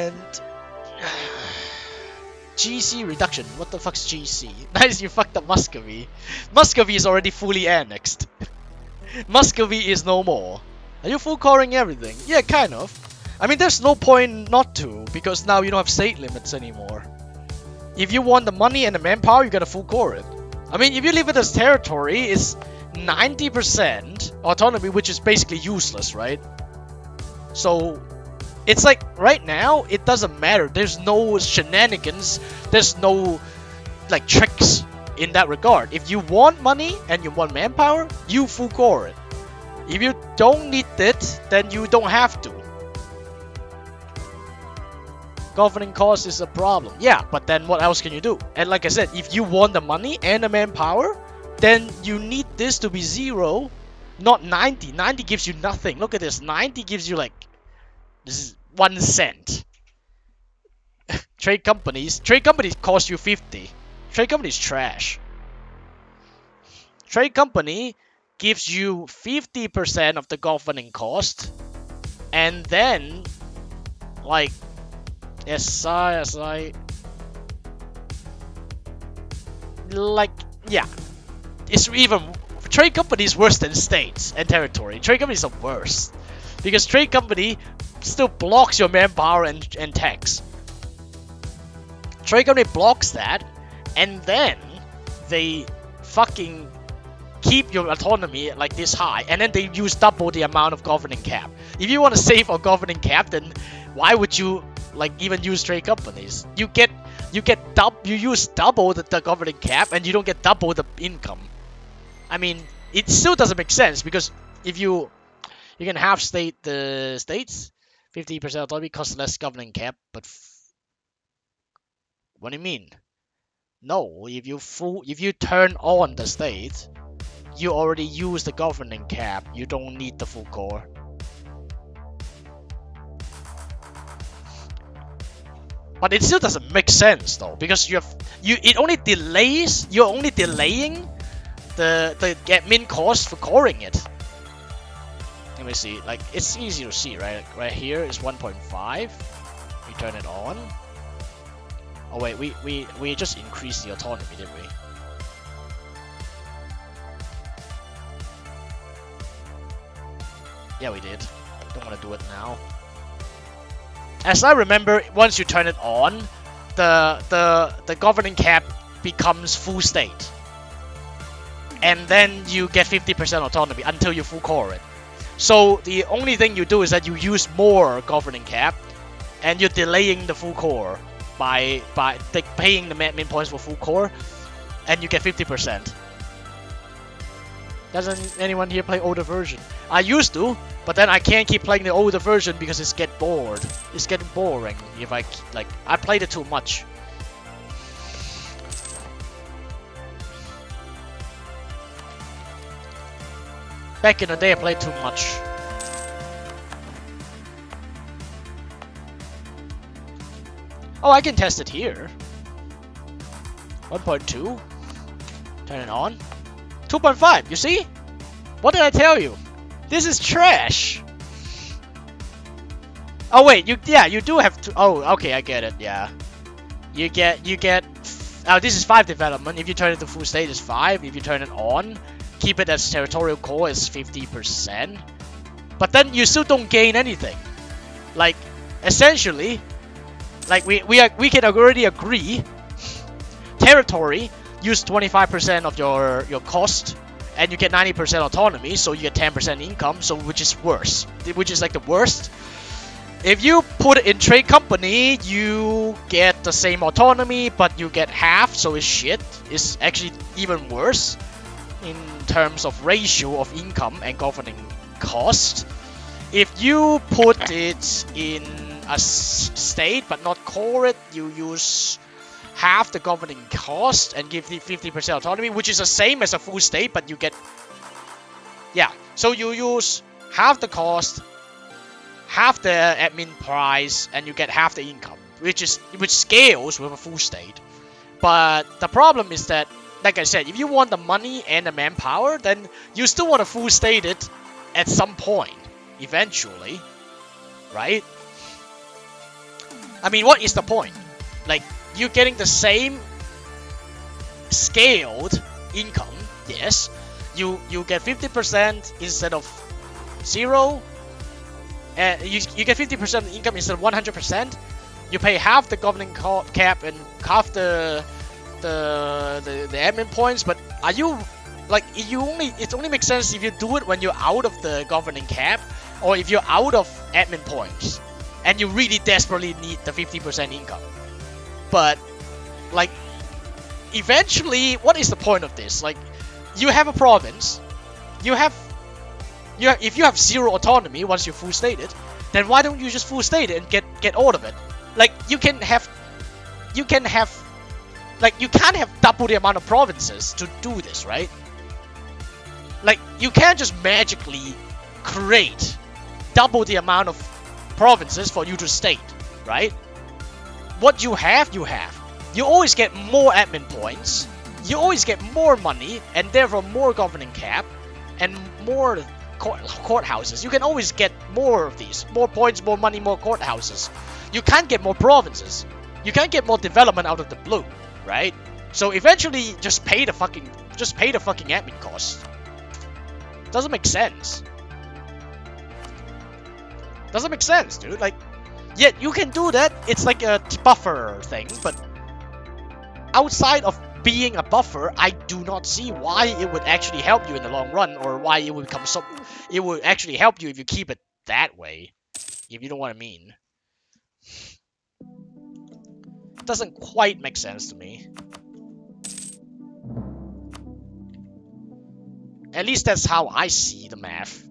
And GC reduction. What the fuck's GC? Nice, you fucked up Muscovy. Muscovy is already fully annexed. Muscovy is no more. Are you full coring everything? Yeah, kind of. I mean, there's no point not to, because now you don't have state limits anymore. If you want the money and the manpower, you gotta full core it. I mean, if you leave it as territory, it's 90% autonomy, which is basically useless, right? So, it's like, right now, it doesn't matter. There's no shenanigans, there's no, like, tricks in that regard. If you want money and you want manpower, you full core it. If you don't need it, then you don't have to. Governing cost is a problem. Yeah, but then what else can you do? And like I said, if you want the money and the manpower, then you need this to be 0, not 90. 90 gives you nothing. Look at this. 90 gives you like, this is 1 cent. Trade companies cost you 50. Trade companies trash. Trade company gives you 50% of the governing cost, and then like SI, like, yeah, it's even, trade company is worse than states and territory. Trade companies are worse because trade company still blocks your manpower and tax. Trade company blocks that, and then they fucking keep your autonomy like this high, and then they use double the amount of governing cap. If you want to save on governing cap, then why would you like even use trade companies? You use double the governing cap, and you don't get double the income. I mean, it still doesn't make sense, because if you can half state the states, 50% autonomy costs less governing cap, but what do you mean? No, if you turn on the state, you already use the governing cap. You don't need the full core. But it still doesn't make sense though, because you're only delaying the admin cost for coring it. Let me see. Like, it's easy to see, right? Right here is 1.5. We turn it on. Oh wait, we just increased the autonomy, didn't we? Yeah, we did. Don't want to do it now. As I remember, once you turn it on, the governing cap becomes full state, and then you get 50% autonomy until you full core it. So the only thing you do is that you use more governing cap, and you're delaying the full core by paying the admin points for full core, and you get 50%. Doesn't anyone here play older version? I used to, but then I can't keep playing the older version because it's getting bored. It's getting boring if I played it too much. Back in the day, I played too much. Oh, I can test it here. 1.2. Turn it on. 2.5, you see? What did I tell you? This is trash. Oh wait, you do have to. Oh, okay, I get it. Yeah, you get. Oh, this is 5 development. If you turn it to full state, it's 5. If you turn it on, keep it as territorial core, is 50%. But then you still don't gain anything. Like, essentially, like we can already agree. Territory use 25% of your cost, and you get 90% autonomy, so you get 10% income, so which is worse, which is like the worst. If you put it in trade company, you get the same autonomy, but you get half, so it's shit. It's actually even worse in terms of ratio of income and governing cost. If you put it in a state but not core it, you use half the governing cost and give the 50% autonomy, which is the same as a full state, but you get, yeah, so you use half the cost, half the admin price, and you get half the income, which scales with a full state. But the problem is that, like I said, if you want the money and the manpower, then you still want to full state it at some point, eventually, right? I mean, what is the point? Like, you're getting the same scaled income, yes. You get 50% instead of 0, and you get 50% income instead of 100%. You pay half the governing cap and half the admin points, but are you like it only makes sense if you do it when you're out of the governing cap or if you're out of admin points and you really desperately need the 50% income. But like eventually, what is the point of this? Like, you have a province, if you have 0 autonomy once you're full stated, then why don't you just full state it and get all of it? Like, you can't have double the amount of provinces to do this, right? Like, you can't just magically create double the amount of provinces for you to state, right? What you have, you have. You always get more admin points, you always get more money, and therefore more governing cap, and more courthouses. You can always get more of these. More points, more money, more courthouses. You can't get more provinces. You can't get more development out of the blue, right? So eventually, just pay the fucking admin costs. Doesn't make sense. Doesn't make sense, dude. Like, yeah, you can do that. It's like a buffer thing, but outside of being a buffer, I do not see why it would actually help you in the long run, or why it would become so. It would actually help you if you keep it that way. If you know what I mean. Doesn't quite make sense to me. At least that's how I see the math.